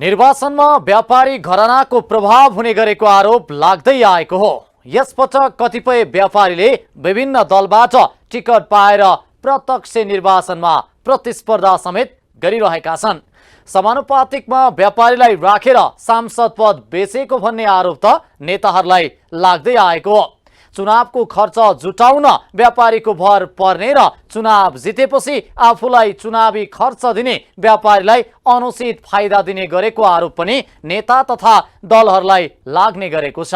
निर्वाचनमा व्यापारी घरानाको प्रभाव हुने गरेको आरोप लाग्दै आएको हो। यसपटक कतिपय व्यापारीले विभिन्न दलबाट टिकट पाएर प्रत्यक्ष निर्वाचनमा प्रतिस्पर्धा समेत गरिरहेका छन्। समानुपातिकमा व्यापारीलाई राखेर सांसद पद बेचेको भन्ने आरोप त नेताहरूलाई लाग्दै आएको हो। चुनावको खर्च जुटाउन व्यापारीको भर पर्ने र चुनाव जितेपछि आफूलाई चुनावी खर्च दिने व्यापारीलाई अनुचित फाइदा दिने गरेको आरोप पनि नेता तथा दलहरूलाई लाग्ने गरेको छ।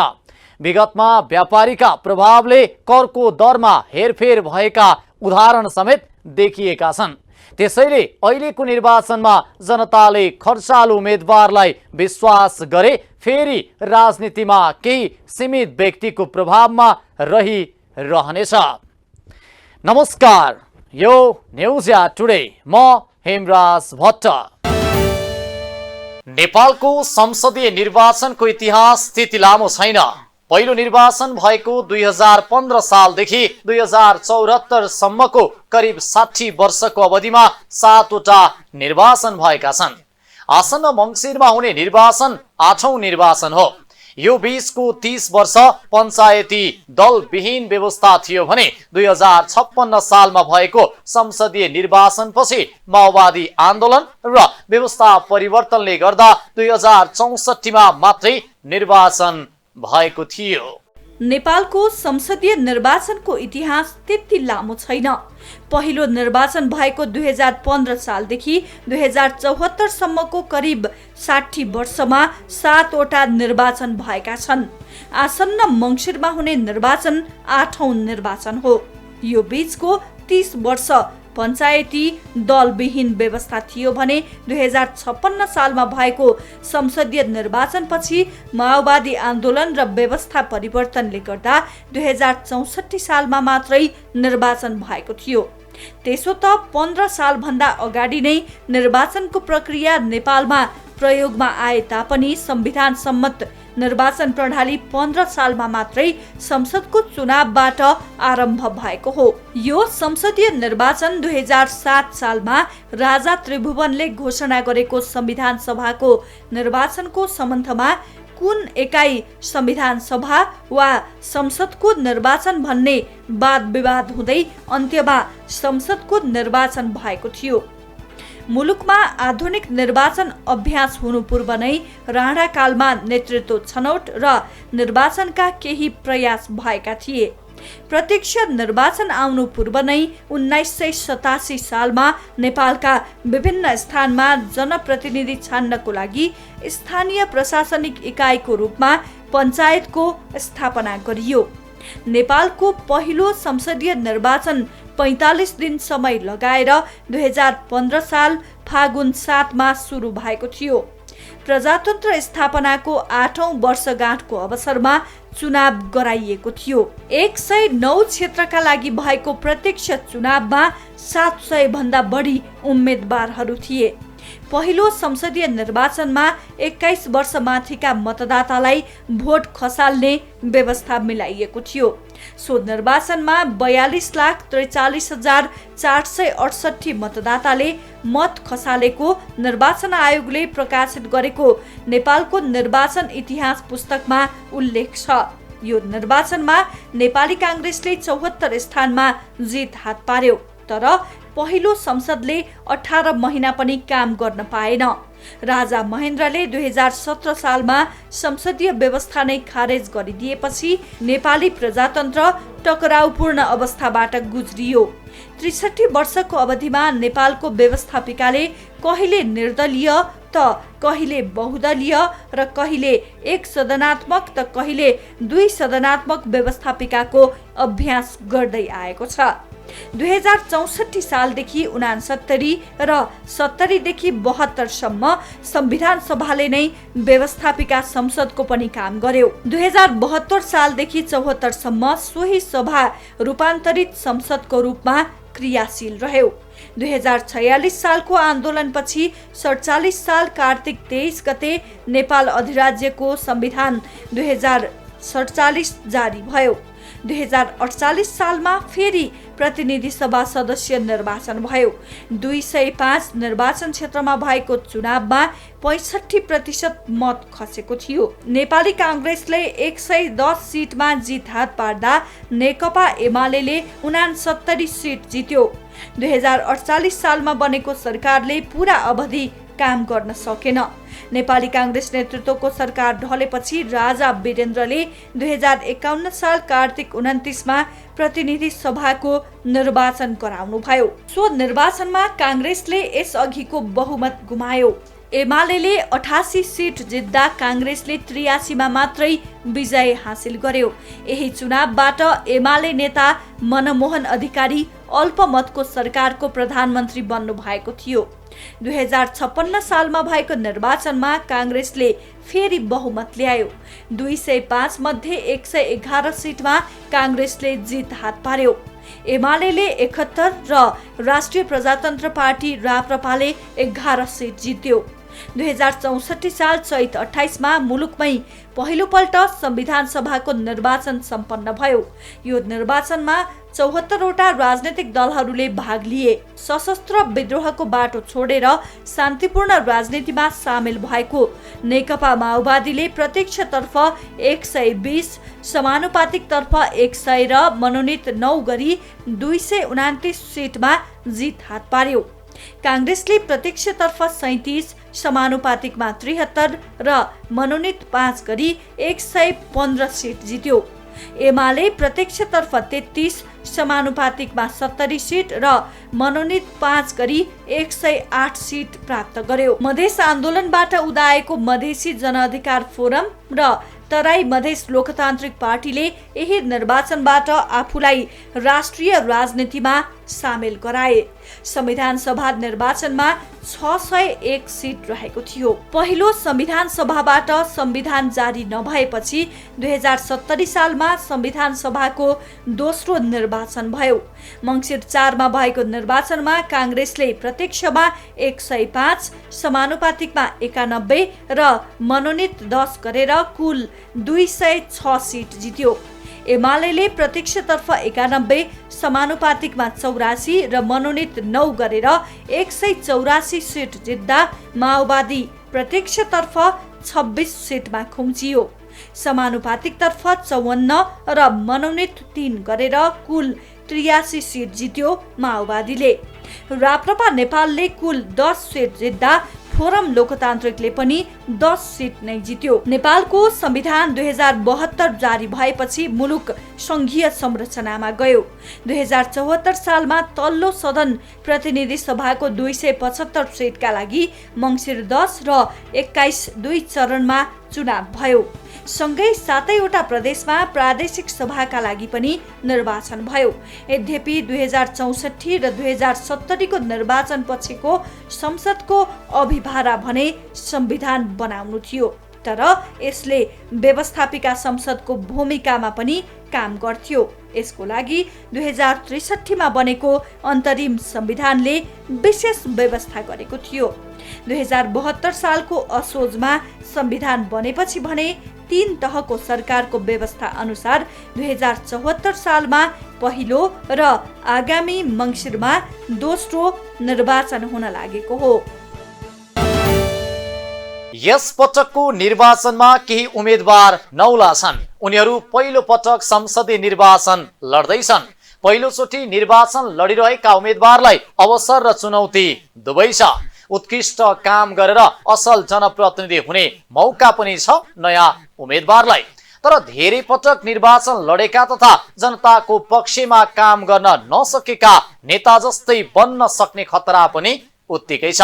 विगतमा व्यापारीका प्रभावले करको दरमा हेरफेर भएका उदाहरण समेत देखिएका छन्। त्यसैले अहिलेको निर्वाचनमा जनताले खर्चालु उम्मेदवारलाई विश्वास गरे फेरि राजनीतिमा केही सीमित व्यक्तिको प्रभावमा रहिरहनेछ। नमस्कार, यो न्युज या टुडे, म हेमराज भट्ट। नेपालको संसदीय निर्वाचनको इतिहास त्यति लामो छैन। पहिलो निर्वाचन भएको 2015 सालदेखि 2074 सम्मको करिब 60 वर्षको अवधिमा 7 वटा निर्वाचन भएका छन्। आसन्न मङ्सिरमा हुने निर्वाचन 8औं निर्वाचन हो। यो बीचको 30 वर्ष पञ्चायती दलविहीन व्यवस्था थियो भने 2056 सालमा भएको संसदीय निर्वाचनपछि माओवादी आन्दोलन र व्यवस्था परिवर्तनले गर्दा 2064 मा मात्रै निर्वाचन भएको थियो। नेपालको संसदीय निर्वाचनको इतिहास त्यति लामो छैन। पहिलो निर्वाचन भएको 2015 सालदेखि 2074 सम्मको करिब 60 वर्षमा 7 वटा निर्वाचन भएका छन्। आसन्न मङ्सिरमा हुने निर्वाचन 8औं निर्वाचन हो। यो बीचको 30 वर्ष पञ्चायती दलविहीन व्यवस्था थियो भने 2056 सालमा भएको संसदीय निर्वाचनपछि माओवादी आन्दोलन र व्यवस्था परिवर्तनले गर्दा 2064 सालमा मात्रै निर्वाचन भएको थियो। त्यसो त 15 सालभन्दा अगाडि नै निर्वाचनको प्रक्रिया नेपालमा प्रयोगमा आए तापनि संविधान सम्मत निर्वाचन प्रणाली 15 सालमा मात्रै संसदको चुनावबाट आरम्भ भएको हो। यो संसदीय निर्वाचन 2007 सालमा राजा त्रिभुवनले घोषणा गरेको संविधान सभाको निर्वाचनको सम्बन्धमा कुन एकाइ संविधान सभा वा संसदको निर्वाचन भन्ने वाद विवाद हुँदै अन्त्यमा संसदको निर्वाचन भएको थियो। मुलुकमा आधुनिक निर्वाचन अभ्यास हुनु पूर्व नै राणा कालमा नेतृत्व छनौट र निर्वाचनका केही प्रयास भएका थिए। प्रत्यक्ष निर्वाचन आउनु पूर्व नै 1987 सालमा नेपालका विभिन्न स्थानमा जनप्रतिनिधि छान्नको लागि स्थानीय प्रशासनिक इकाइको रूपमा पञ्चायतको स्थापना गरियो। नेपालको पहिलो संसदीय निर्वाचन 45 दिन समय लगाएर 2015 साल फागुन 7 मा सुरु भएको थियो। प्रजातन्त्र स्थापनाको 8औं वर्षगाँठको अवसरमा चुनाव गराइएको थियो। 109 क्षेत्रका लागि भएको प्रत्यक्ष चुनावमा 700 भन्दा बढी उम्मेदवारहरू थिए। पहिलो संसदीय निर्वाचनमा 21 वर्ष माथिका मतदातालाई भोट खसाल्ने व्यवस्था मिलाइएको थियो। सो निर्वाचनमा 42,43,468 मतदाताले मत खसालेको निर्वाचन आयोगले प्रकाशित गरेको नेपालको निर्वाचन इतिहास पुस्तकमा उल्लेख छ। यो निर्वाचनमा नेपाली काङ्ग्रेसले 74 स्थानमा जित हात पार्यो, तर पहिलो संसदले 18 महिना पनि काम गर्न पाएन। राजा महेन्द्रले 2017 सालमा संसदीय व्यवस्था नै खारेज गरिदिएपछि नेपाली प्रजातन्त्र टकराउपूर्ण अवस्थाबाट गुज्रियो। 63 वर्षको अवधिमा नेपालको व्यवस्थापिकाले कहिले निर्दलीय त कहिले बहुदलीय र कहिले एक सदनात्मक त कहिले 2 सदनात्मक व्यवस्थापिकाको अभ्यास गर्दै आएको छ। 2064 सालदेखि 69 र 70 देखि 72 सम्म संविधान सभाले नै व्यवस्थापिका संसदको पनि काम गर्यो। 2072 सालदेखि 74 सम्म सोही सभा रूपान्तरित संसदको रूपमा क्रियाशील रह्यो। 2046 सालको आन्दोलनपछि 47 साल कार्तिक 23 गते नेपाल अधिराज्यको संविधान 2047 जारी भयो। 2048 सालमा फेरि प्रतिनिधि सभा सदस्य निर्वाचन भयो। 205 निर्वाचन क्षेत्रमा भएको चुनावमा 65% मत खसेको थियो। नेपाली कांग्रेसले 110 सिटमा जित हात पार्दा नेकपा एमालेले 69 सिट जित्यो। 2048 सालमा बनेको सरकारले पूरा अवधि काम गर्न सकेन। नेपाली कांग्रेस नेतृत्वको सरकार ढलेपछि राजा वीरेन्द्रले 2051 साल कार्तिक 29 मा प्रतिनिधि सभाको निर्वाचन गराउनुभयो। सो निर्वाचनमा कांग्रेसले यसअघिको बहुमत गुमायो। एमालेले 88 सिट जित्दा कांग्रेसले 83 मा मात्रै विजय हासिल गर्यो। यही चुनावबाट एमाले नेता मनमोहन अधिकारी अल्पमतको सरकारको प्रधानमन्त्री बन्नु भएको थियो। 2056 सालमा भएको निर्वाचनमा कांग्रेसले फेरि बहुमत ल्यायो। 205 मध्ये 111 सिटमा कांग्रेसले जित हात पार्यो। एमालेले 71 र राष्ट्रिय प्रजातन्त्र पार्टी राप्रपाले 11 सिट जित्यो। 2064 साल चैत 28 मा मुलुकमै पहिलोपल्ट संविधान सभाको निर्वाचन सम्पन्न भयो। यो निर्वाचनमा 74 वटा राजनैतिक दलहरूले भाग लिए। सशस्त्र विद्रोहको बाटो छोडेर शान्तिपूर्ण राजनीतिमा सामेल भएको नेकपा माओवादीले प्रत्यक्षतर्फ 120, समानुपातिक तर्फ 100 र मनोनित 9 गरी 229 सिटमा जित हात पार्यो। कांग्रेसले प्रत्यक्षतर्फ 37, समानुपातिकमा 73 र मनोनित 5 गरी 115 सिट जित्यो। एमाले प्रत्यक्षतर्फ 33, समानुपातिकमा 70 सिट र मनोनित 5 गरी 108 सिट प्राप्त गर्यो। मधेस आन्दोलनबाट उदाएको मधेसी जनअधिकार फोरम र तराई मधेस लोकतान्त्रिक पार्टीले यही निर्वाचनबाट आफूलाई राष्ट्रिय राजनीतिमा सामेल गराए। संविधान सभा निर्वाचनमा 601 सिट रहेको थियो। पहिलो संविधान सभाबाट संविधान जारी नभएपछि 2070 सालमा संविधान सभाको दोस्रो निर्वाचन भयो। मंसिर 4 मा भएको निर्वाचनमा कांग्रेसले प्रत्यक्षमा 105, समानुपातिकमा 91 र मनोनित 10 गरेर कुल 206 सिट जित्यो। एमालेले प्रत्यक्षतर्फ 91, समानुपातिकमा 84 र मनोनित 9 गरेर 184 सिट जित्दा माओवादी प्रत्यक्षतर्फ 26 सिटमा खुम्चियो। समानुपातिकतर्फ 54 र मनोनित 3 गरेर कुल 83 सिट जित्यो माओवादीले। राप्रपा नेपालले कुल 10 सिट जित्दा फोरम लोकतान्त्रिकले पनि 10 सिट नै जित्यो। नेपालको संविधान 2072 जारी भएपछि मुलुक संघीय संरचनामा गयो। 2074 सालमा तल्लो सदन प्रतिनिधि सभाको 275 सिटका लागि मंसिर 10 र 21 दुई चरणमा चुनाव भयो। सँगै 7 वटा प्रदेशमा प्रादेशिक सभाका लागि पनि निर्वाचन भयो। यद्यपि 2064 र 2070 को निर्वाचन पछिको संसदको अभिभारा भने संविधान बनाउनु थियो, तर यसले व्यवस्थापिका संसदको भूमिकामा पनि काम गर्थ्यो। यसको लागि 2063 मा बनेको अन्तरिम संविधानले विशेष व्यवस्था गरेको थियो। 2072 सालको असोजमा संविधान बनेपछि भने 3 तहको सरकारको व्यवस्था अनुसार 2074 सालमा पहिलो र आगामी मंसिरमा दोस्रो निर्वाचन हुन लागेको हो। यस पटकको निर्वाचनमा केही उम्मेदवार नौला छन्। उनीहरू पहिलो पटक संसदीय निर्वाचन लड्दैछन्। पहिलोचोटि निर्वाचन लडिरहेका उम्मेदवारलाई अवसर र चुनौती दुवै छ। उत्कृष्ट काम गरेर असल जनप्रतिनिधि हुने मौका पनि छ नयाँ उम्मेदवारलाई। तर धेरै पटक निर्वाचन लडेका तथा जनताको पक्षमा काम गर्न नसकेका नेता जस्तै बन्न सक्ने खतरा पनि उत्तिकै छ।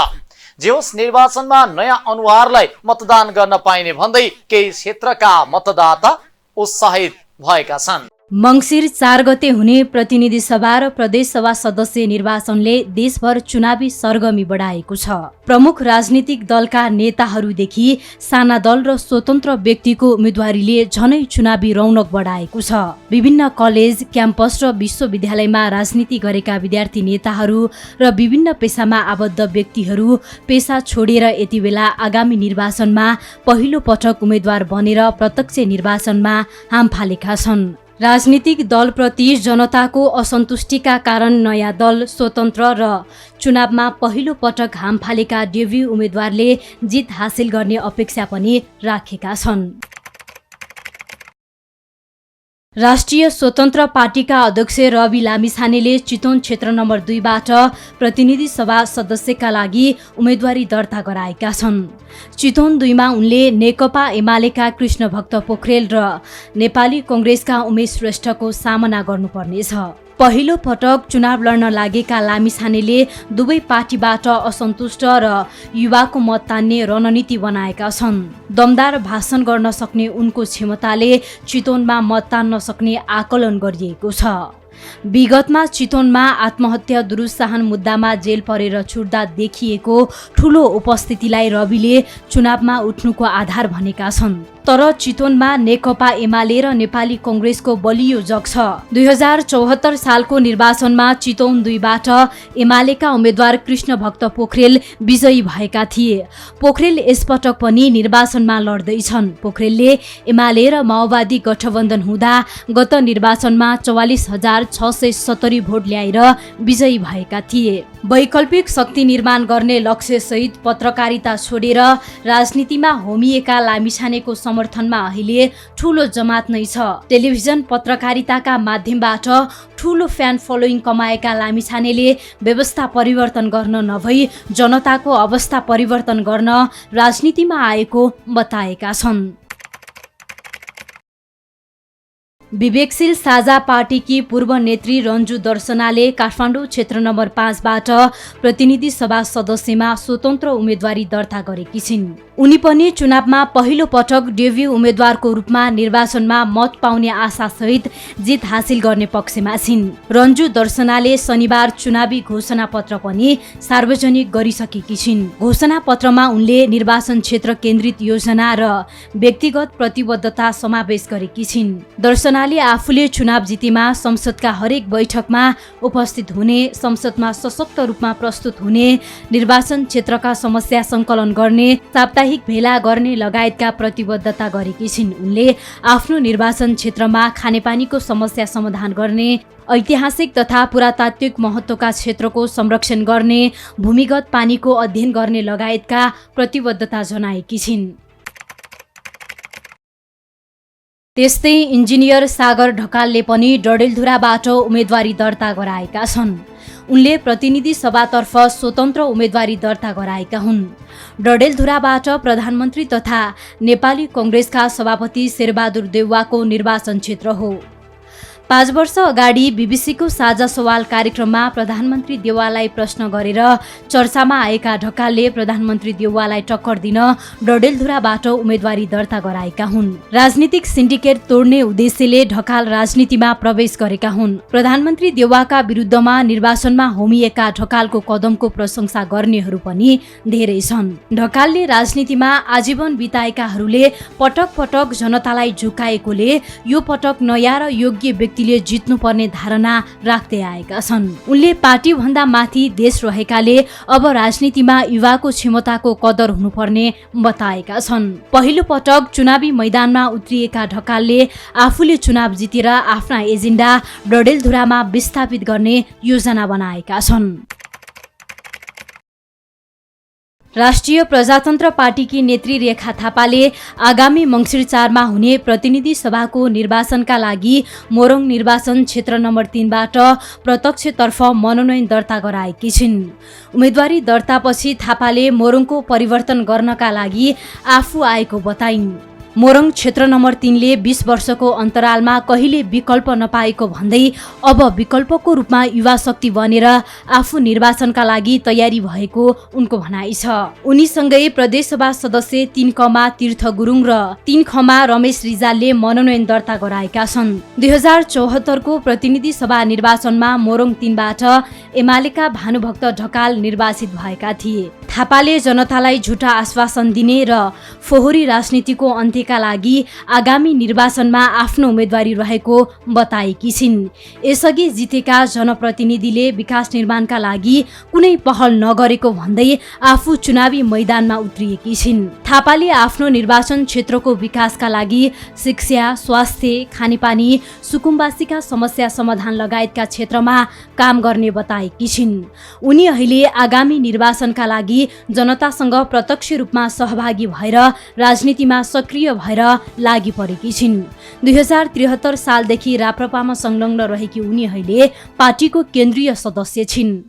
जे होस्, निर्वाचनमा नयाँ अनुहारलाई मतदान गर्न पाइने भन्दै केही क्षेत्रका मतदाता उत्साहित भएका छन्। मंसिर 4 गते हुने प्रतिनिधि सभा र प्रदेश सभा सदस्य निर्वाचनले देशभर चुनावी सरगमी बढाएको छ। प्रमुख राजनीतिक दलका नेताहरूदेखि साना दल र स्वतन्त्र व्यक्तिको उम्मेदवारीले झनै चुनावी रौनक बढाएको छ। विभिन्न कलेज, क्याम्पस र विश्वविद्यालयमा राजनीति गरेका विद्यार्थी नेताहरू र विभिन्न पेसामा आबद्ध व्यक्तिहरू पेसा छोडेर यति बेला आगामी निर्वाचनमा पहिलो पटक उम्मेद्वार बनेर प्रत्यक्ष निर्वाचनमा हाम फालेका छन्। राजनीतिक दलप्रति जनताको असन्तुष्टिका कारण नयाँ दल स्वतन्त्र र चुनावमा पहिलो पटक हाम फालेका डेब्यू उम्मेद्वारले जित हासिल गर्ने अपेक्षा पनि राखेका छन्। राष्ट्रिय स्वतन्त्र पार्टीका अध्यक्ष रवि लामिछानेले चितवन क्षेत्र नम्बर 2 बाट प्रतिनिधि सभा सदस्यका लागि उम्मेदवारी दर्ता गराएका छन्। चितवन 2 मा उनले नेकपा एमालेका कृष्णभक्त पोखरेल र नेपाली कङ्ग्रेसका उमेश श्रेष्ठको सामना गर्नुपर्नेछ। पहिलो पटक चुनाव लड्न लागेका लामिछानेले दुवै पार्टीबाट असन्तुष्ट र युवाको मत तान्ने रणनीति बनाएका छन्। दमदार भाषण गर्न सक्ने उनको क्षमताले चितवनमा मत तान्न सक्ने आकलन गरिएको छ। विगतमा चितवनमा आत्महत्या दुरुत्साहन मुद्दामा जेल परेर छुट्दा देखिएको ठूलो उपस्थितिलाई रविले चुनावमा उठ्नुको आधार भनेका छन्। तर चितवनमा नेकपा एमाले र नेपाली कङ्ग्रेसको बलियो जग छ। 2074 सालको निर्वाचनमा चितवन 2 बाट एमालेका उम्मेद्वार कृष्णभक्त पोखरेल विजयी भएका थिए। पोखरेल यसपटक पनि निर्वाचनमा लड्दैछन्। पोखरेलले एमाले र माओवादी गठबन्धन हुँदा गत निर्वाचनमा 44,670 भोट ल्याएर विजयी भएका थिए। वैकल्पिक शक्ति निर्माण गर्ने लक्ष्यसहित पत्रकारिता छोडेर राजनीतिमा होमिएका लामिछानेको समर्थनमा अहिले ठूलो जमात नै छ। टेलिभिजन पत्रकारिताका माध्यमबाट ठूलो फ्यान फलोइङ कमाएका लामिछानेले व्यवस्था परिवर्तन गर्न नभई जनताको अवस्था परिवर्तन गर्न राजनीतिमा आएको बताएका छन्। विवेकशील साझा पार्टीकी पूर्व नेत्री रन्जु दर्शनाले काठमाडौँ क्षेत्र नम्बर 5 बाट प्रतिनिधि सभा सदस्यमा स्वतन्त्र उम्मेदवारी दर्ता गरेकी छिन्। उनी पनि चुनावमा पहिलो पटक डेब्यू उम्मेद्वारको रूपमा निर्वाचनमा मत पाउने आशासहित जित हासिल गर्ने पक्षमा छिन्। रन्जु दर्शनाले शनिबार चुनावी घोषणा पत्र पनि सार्वजनिक गरिसकेकी छिन्। घोषणा पत्रमा उनले निर्वाचन क्षेत्र केन्द्रित योजना र व्यक्तिगत प्रतिबद्धता समावेश गरेकी छिन्। दर्शनाले आफूले चुनाव जितेमा संसदका हरेक बैठकमा उपस्थित हुने, संसदमा सशक्त रूपमा प्रस्तुत हुने, निर्वाचन क्षेत्रका समस्या संकलन गर्ने, साप्ताहिक भेला गर्ने लगायतका प्रतिबद्धता गरेकी छिन्। उनले आफ्नो निर्वाचन क्षेत्रमा खानेपानीको समस्या समाधान गर्ने, ऐतिहासिक तथा पुरातात्विक महत्त्वका क्षेत्रको संरक्षण गर्ने, भूमिगत पानीको अध्ययन गर्ने लगायतका प्रतिबद्धता जनाएकी छिन्। त्यस्तै इन्जिनियर सागर ढकालले पनि डडेलधुराबाट उम्मेदवारी दर्ता गराएका छन्। उनले प्रतिनिधि सभातर्फ स्वतन्त्र उम्मेदवारी दर्ता गराएका हुन्। डडेलधुराबाट प्रधानमन्त्री तथा नेपाली कङ्ग्रेसका सभापति शेरबहादुर देउवाको निर्वाचन क्षेत्र हो। 5 वर्ष अगाडि बीबीसीको साझा सवाल कार्यक्रममा प्रधानमन्त्री देउवालाई प्रश्न गरेर चर्चामा आएका ढकालले प्रधानमन्त्री देउवालाई टक्कर दिन डडेलधुराबाट उम्मेदवारी दर्ता गराएका हुन्। राजनीतिक सिन्डिकेट तोड्ने उद्देश्यले ढकाल राजनीतिमा प्रवेश गरेका हुन्। प्रधानमन्त्री देउवाका विरुद्धमा निर्वाचनमा होमिएका ढकालको कदमको प्रशंसा गर्नेहरू पनि धेरै छन्। ढकालले राजनीतिमा आजीवन बिताएकाहरूले पटक पटक जनतालाई झुकाएकोले यो पटक नयाँ र योग्य व्यक्तिले जित्नुपर्ने धारणा राख्दै आएका छन्। उनले पार्टी भन्दा माथि देश रहेकाले अब राजनीतिमा युवाको क्षमताको कदर हुनुपर्ने बताएका छन्। पहिलो पटक चुनावी मैदानमा उत्रिएका ढकालले आफूले चुनाव जितेर आफ्ना एजेन्डा डडेलधुरामा विस्थापित गर्ने योजना बनाएका छन्। राष्ट्रिय प्रजातन्त्र पार्टीकी नेत्री रेखा थापाले आगामी मङ्सिर 4 मा हुने प्रतिनिधि सभाको निर्वाचनका लागि मोरङ निर्वाचन क्षेत्र नम्बर 3 बाट प्रत्यक्षतर्फ मनोनयन दर्ता गराएकी छिन्। उम्मेदवारी दर्तापछि थापाले मोरङको परिवर्तन गर्नका लागि आफू आएको बताइन्। मोरङ क्षेत्र नम्बर 3 ले 20 वर्षको अन्तरालमा कहिले विकल्प नपाएको भन्दै अब विकल्पको रूपमा युवा शक्ति बनेर आफू निर्वाचनका लागि तयारी भएको उनको भनाइ छ। उनीसँगै प्रदेशसभा सदस्य 3 कमा तीर्थ गुरुङ र 3 खमा रमेश रिजालले मनोनयन दर्ता गराएका छन्। 2074 को प्रतिनिधि सभा निर्वाचनमा मोरङ 3 बाट एमालेका भानुभक्त ढकाल निर्वाचित भएका थिए। थापाले जनतालाई झुटा आश्वासन दिने र फोहोरी राजनीतिको अन्त्य पार्टीका लागि आगामी निर्वाचनमा आफ्नो उम्मेदवारी रहेको बताएकी छिन्। यसअघि जितेका जनप्रतिनिधिले विकास निर्माणका लागि कुनै पहल नगरेको भन्दै आफू चुनावी मैदानमा उत्रिएकी छिन्। थापाले आफ्नो निर्वाचन क्षेत्रको विकासका लागि शिक्षा, स्वास्थ्य, खानेपानी, सुकुम्बासीका समस्या समाधान लगायतका क्षेत्रमा काम गर्ने बताएकी छिन्। उनी अहिले आगामी निर्वाचनका लागि जनतासँग प्रत्यक्ष रूपमा सहभागी भएर राजनीतिमा सक्रिय भएर लागि परेकी छिन्। 2073 सालदेखि राप्रपामा संलग्न रहेकी उनी अहिले पार्टीको केन्द्रीय सदस्य छिन्।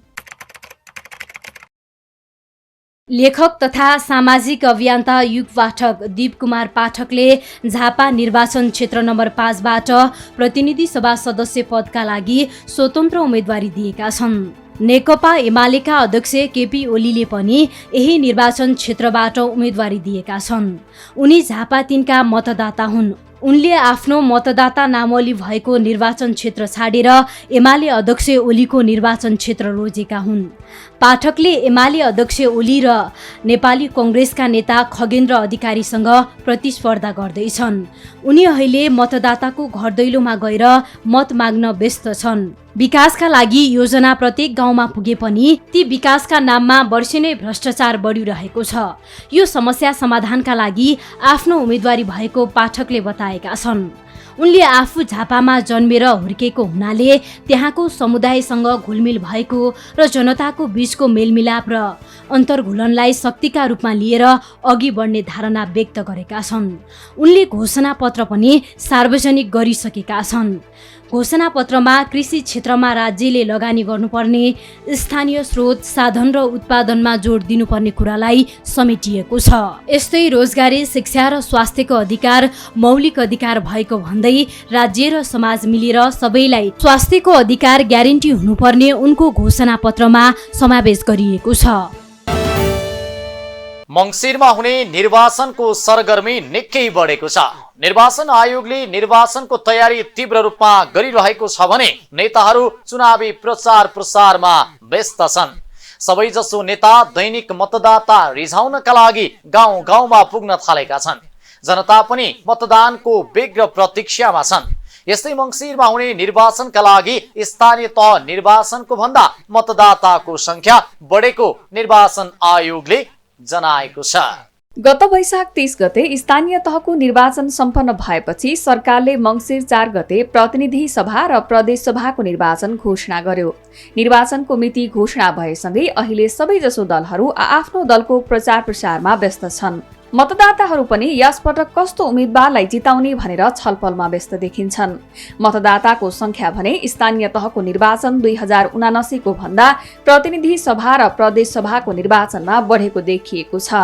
लेखक तथा सामाजिक अभियन्ता युग पाठक दीप कुमार पाठकले झापा निर्वाचन क्षेत्र नम्बर 5 बाट प्रतिनिधि सभा सदस्य पदका लागि स्वतन्त्र उम्मेदवारी दिएका छन्। नेकपा एमालेका अध्यक्ष केपी ओलीले पनि यही निर्वाचन क्षेत्रबाट उम्मेदवारी दिएका छन्। उनी झापा 3 का मतदाता हुन्। उनले आफ्नो मतदाता नामावली भएको निर्वाचन क्षेत्र छाडेर एमाले अध्यक्ष ओलीको निर्वाचन क्षेत्र रोजेका हुन्। पाठकले एमाले अध्यक्ष ओली र नेपाली कङ्ग्रेसका नेता खगेन्द्र अधिकारीसँग प्रतिस्पर्धा गर्दैछन्। उनी अहिले मतदाताको घर दैलोमा गएर मत माग्न व्यस्त छन्। विकासका लागि योजना प्रत्येक गाउँमा पुगे पनि ती विकासका नाममा वर्षेनै भ्रष्टाचार बढिरहेको छ। यो समस्या समाधानका लागि आफ्नो उम्मेदवारी भएको पाठकले बताएका छन्। उनले आफू झापामा जन्मेर हुर्केको हुनाले त्यहाँको समुदायसँग घुलमिल भएको र जनताको बीचको मेलमिलाप र अन्तर्घुलनलाई शक्तिका रूपमा लिएर अघि बढ्ने धारणा व्यक्त गरेका छन्। उनले घोषणापत्र पनि सार्वजनिक गरिसकेका छन्। घोषणापत्रमा कृषि क्षेत्रमा राज्यले लगानी गर्नुपर्ने, स्थानीय स्रोत, साधन र उत्पादनमा जोड दिनुपर्ने कुरालाई समेटिएको छ। यस्तै रोजगारी, शिक्षा र स्वास्थ्यको अधिकार मौलिक अधिकार भएको भन्दै राज्य र समाज मिलेर सबैलाई स्वास्थ्यको अधिकार ग्यारेन्टी हुनुपर्ने उनको घोषणापत्रमा समावेश गरिएको छ। मङ्सिरमा हुने निर्वाचनको सरगर्मी निकै बढेको छ। निर्वाचन आयोगले निर्वाचनको तयारी तीव्र रूपमा गरिरहेको छ भने नेताहरू चुनावी प्रचार प्रसारमा व्यस्त छन्। सबैजसो नेता दैनिक मतदाता रिझाउनका लागि गाउँ गाउँमा पुग्न थालेका छन्। जनता पनि मतदानको व्यग्र प्रतीक्षामा छन्। यस्तै मङ्सिरमा हुने निर्वाचनका लागि स्थानीय तह निर्वाचनको भन्दा मतदाताको संख्या बढेको निर्वाचन आयोगले जनाएको छ। गत वैशाख 30 गते स्थानीय तहको निर्वाचन सम्पन्न भएपछि सरकारले मङ्सिर 4 गते प्रतिनिधि सभा र प्रदेश सभाको निर्वाचन घोषणा गर्यो। निर्वाचनको मिति घोषणा भएसँगै अहिले सबैजसो दलहरू आफ्नो दलको प्रचार प्रसारमा व्यस्त छन्। मतदाताहरू पनि यसपटक कस्तो उम्मेदवारलाई जिताउने भनेर छलफलमा व्यस्त देखिन्छन्। मतदाताको संख्या भने स्थानीय तहको निर्वाचन 2079 को भन्दा प्रतिनिधि सभा र प्रदेश सभाको निर्वाचनमा बढेको देखिएको छ।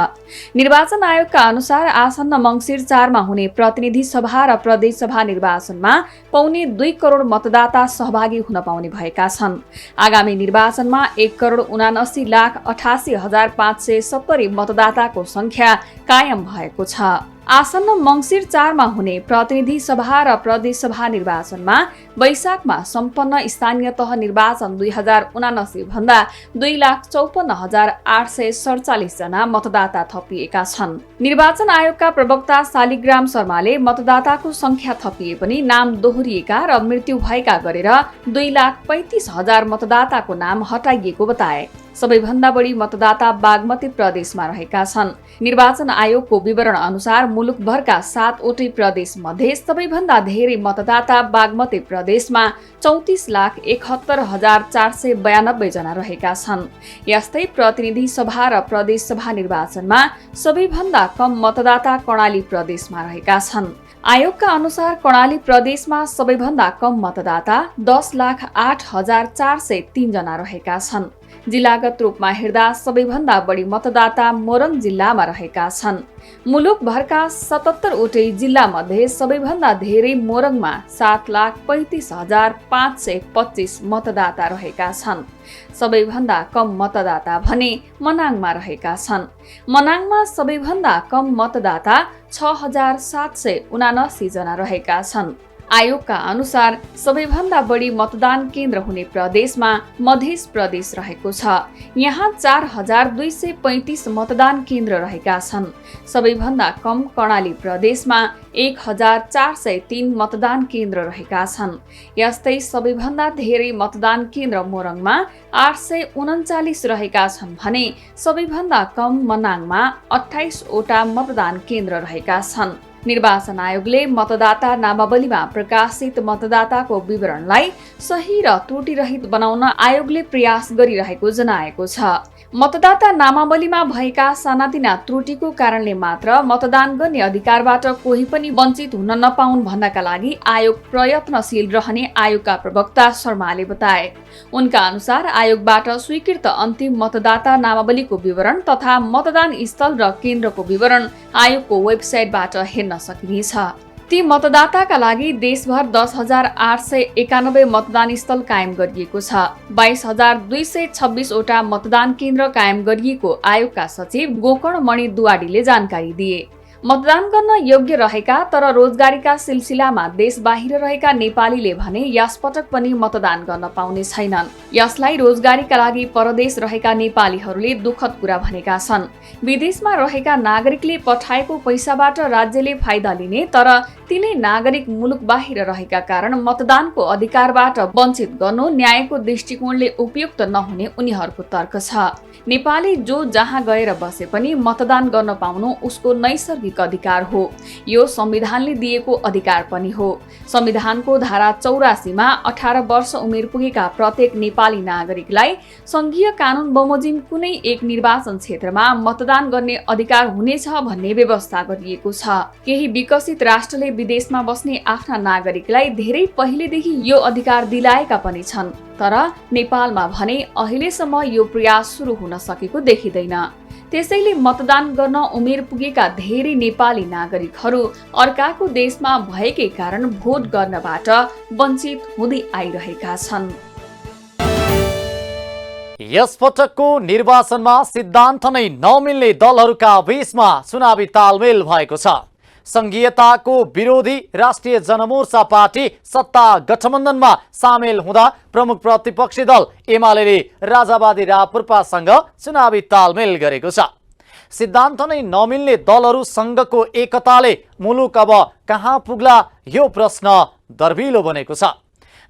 निर्वाचन आयोगका अनुसार आसन्न मङ्सिर 4 मा हुने प्रतिनिधि सभा र प्रदेश सभा निर्वाचनमा पौने 2 करोड मतदाता सहभागी हुन पाउने भएका छन्। आगामी निर्वाचनमा 1,79,88,570 मतदाताको संख्या कायम भएको छ। आसन्न मङ्सिर 4 मा हुने प्रतिनिधि सभा र प्रदेश सभा निर्वाचनमा वैशाखमा सम्पन्न स्थानीय तह निर्वाचन 2079 भन्दा 2,54,847 जना मतदाता थपिएका छन्। निर्वाचन आयोगका प्रवक्ता शालिग्राम शर्माले मतदाताको संख्या थपिए पनि नाम दोहोरिएका र मृत्यु भएका गरेर 2,35,000 मतदाताको नाम हटाइएको बताए। सबैभन्दा बढी मतदाता बागमती प्रदेशमा रहेका छन्। निर्वाचन आयोगको विवरण अनुसार मुलुकभरका 7 वटै प्रदेश मध्ये सबैभन्दा धेरै मतदाता बागमती प्रदेशमा 34,71,492 जना रहेका छन्। यस्तै प्रतिनिधि सभा र प्रदेश सभा निर्वाचनमा सबैभन्दा कम मतदाता कर्णाली प्रदेशमा रहेका छन्। आयोगका अनुसार कर्णाली प्रदेशमा सबैभन्दा कम मतदाता 10,08,403 जना रहेका छन्। जिल्लागत रूपमा हेर्दा सबैभन्दा बढी मतदाता मोरङ जिल्लामा रहेका छन्। मुलुकभरका 77 वटै जिल्ला मध्ये सबैभन्दा धेरै मोरङमा 7,35,525 मतदाता रहेका छन्। सबैभन्दा कम मतदाता भने मनाङमा रहेका छन्। मनाङमा सबैभन्दा कम मतदाता 6,779 जना रहेका छन्। आयोगका अनुसार सबैभन्दा बढी मतदान केन्द्र हुने प्रदेशमा मध्य प्रदेश रहेको छ। यहाँ 4235 मतदान केन्द्र रहेका छन्। सबैभन्दा कम कर्णाली प्रदेशमा 1403 मतदान केन्द्र रहेका छन्। यस्तै सबैभन्दा धेरै मतदान केन्द्र मोरङमा 839 रहेका छन् भने सबैभन्दा कम मनाङमा 28 वटा मतदान केन्द्र रहेका छन्। निर्वाचन आयोगले मतदाता नामावलीमा प्रकाशित मतदाताको विवरणलाई सही र त्रुटिरहित बनाउन आयोगले प्रयास गरिरहेको जनाएको छ। मतदाता नामावलीमा भएका सानातिना त्रुटिको कारणले मात्र मतदान गर्ने अधिकारबाट कोही पनि वञ्चित हुन नपाउन् भन्नका लागि आयोग प्रयत्नशील रहने आयोगका प्रवक्ता शर्माले बताए। उनका अनुसार आयोगबाट स्वीकृत अन्तिम मतदाता नामावलीको विवरण तथा मतदान स्थल र केन्द्रको विवरण आयोगको वेबसाइटबाट हेर्न सकिनेछ। ती मतदाताका लागि देशभर 10,891 मतदान स्थल कायम गरिएको छ। 22,226 वटा मतदान केन्द्र कायम गरिएको आयोगका सचिव गोकर्ण मणि दुवाडीले जानकारी दिए। मतदान गर्न योग्य रहेका तर रोजगारीका सिलसिलामा देश बाहिर रहेका नेपालीले भने यसपटक पनि मतदान गर्न पाउने छैनन्। यसलाई रोजगारीका लागि परदेश रहेका नेपालीहरूले दुःखद कुरा भनेका छन्। विदेशमा रहेका नागरिकले पठाएको पैसाबाट राज्यले फाइदा लिने तर तिनै नागरिक मुलुक बाहिर रहेका कारण मतदानको अधिकारबाट वञ्चित गर्नु न्यायको दृष्टिकोणले उपयुक्त नहुने उनीहरूको तर्क छ। नेपाली जो जहाँ गएर बसे पनि मतदान गर्न पाउनु उसको नैसर्गिक अधिकार हो। यो संविधानले दिएको अधिकार पनि हो। संविधानको धारा 84 मा 18 वर्ष उमेर पुगेका प्रत्येक नेपाली नागरिकलाई संघीय कानून बमोजिम कुनै एक निर्वाचन क्षेत्रमा मतदान गर्ने अधिकार हुनेछ भन्ने व्यवस्था गरिएको छ। केही विकसित राष्ट्रले विदेशमा बस्ने आफ्ना नागरिकलाई धेरै पहिलेदेखि यो अधिकार दिलाएका पनि छन्। तर नेपालमा भने अहिलेसम्म यो प्रयास सुरु हुन सकेको देखिँदैन। त्यसैले मतदान गर्न उमेर पुगेका धेरै नेपाली नागरिकहरू अर्काको देशमा भएकै कारण भोट गर्नबाट वञ्चित हुँदै आइरहेका छन्। यस पटकको निर्वाचनमा सिद्धान्त नै नमिल्ने दलहरूका बीचमा चुनावी तालमेल भएको छ। संघीयताको विरोधी राष्ट्रिय जनमोर्चा पार्टी सत्ता गठबन्धनमा सामेल हुँदा प्रमुख प्रतिपक्षी दल एमाले राजावादी राप्रपासँग चुनावी तालमेल गरेको छ। सिद्धान्त नै नमिल्ने दलहरू संघको एकताले मुलुक अब कहाँ पुग्ला यो प्रश्न दर्भिलो बनेको छ।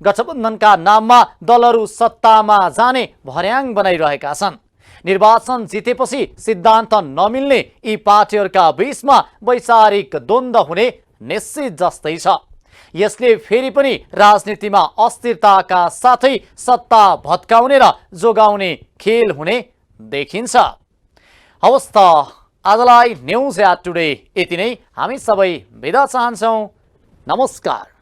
गठबन्धनका नाममा दलहरू सत्तामा जाने भर्याङ बनाइरहेका छन्। निर्वाचन जितेपछि सिद्धान्त नमिल्ने यी पार्टीहरूका बीचमा वैचारिक द्वन्द्व हुने निश्चित जस्तै छ। यसले फेरि पनि राजनीतिमा अस्थिरताका साथै सत्ता भत्काउने र जोगाउने खेल हुने देखिन्छ। हवस् त आजलाई न्युज एट टुडे यति नै। हामी सबै बिदा चाहन्छौँ। नमस्कार।